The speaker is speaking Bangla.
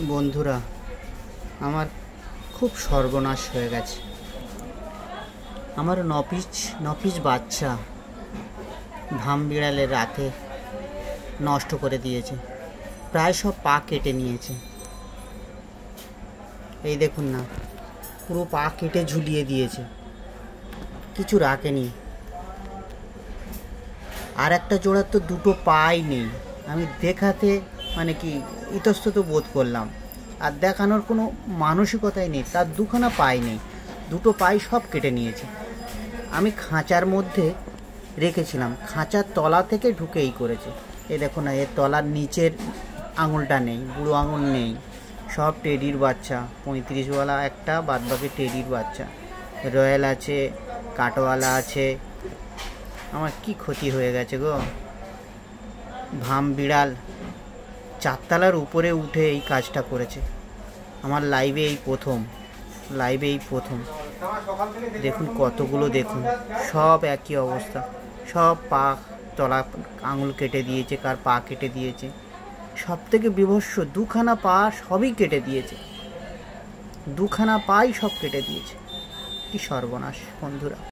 বন্ধুরা, আমার খুব সর্বনাশ হয়ে গেছে। আমার নপিস বাচ্চা ভাম বিড়ালের রাতে নষ্ট করে দিয়েছে। প্রায় সব পা কেটে নিয়েছে। এই দেখুন না, পুরো পা কেটে ঝুলিয়ে দিয়েছে, কিছু রাখেনি। আর একটা জোড়ার তো দুটো পাই নেই। আমি দেখাতে কি ইতস্তত বোধ করলাম, আর দেখানোর কোনো মানসিকতাই নেই। তার দুখানা পাই নেই, দুটো পাই সব কেটে নিয়েছে। আমি খাঁচার মধ্যে রেখেছিলাম, খাঁচার তলা থেকে ঢুকেই করেছে। এই দেখো না, এর তলার নিচের আঙুলটা নেই, বুড়ো আঙুল নেই। সব টেডির বাচ্চা, 35ওয়ালা একটা, বাদবাকি টেডির বাচ্চা। রয়্যাল আছে, কাটওয়ালা আছে। আমার কি ক্ষতি হয়ে গেছে গো। ভাম বিড়াল 4 তলার উপরে উঠে এই কাজটা করেছে। আমার লাইভে এই প্রথম। দেখুন কতগুলো, দেখুন সব একই অবস্থা। সব পা তলা আঙুল কেটে দিয়েছে, কার পা কেটে দিয়েছে। সব থেকে বিভৎস, দুখানা পা সবই কেটে দিয়েছে, দুখানা পাই সব কেটে দিয়েছে। কি সর্বনাশ বন্ধুরা।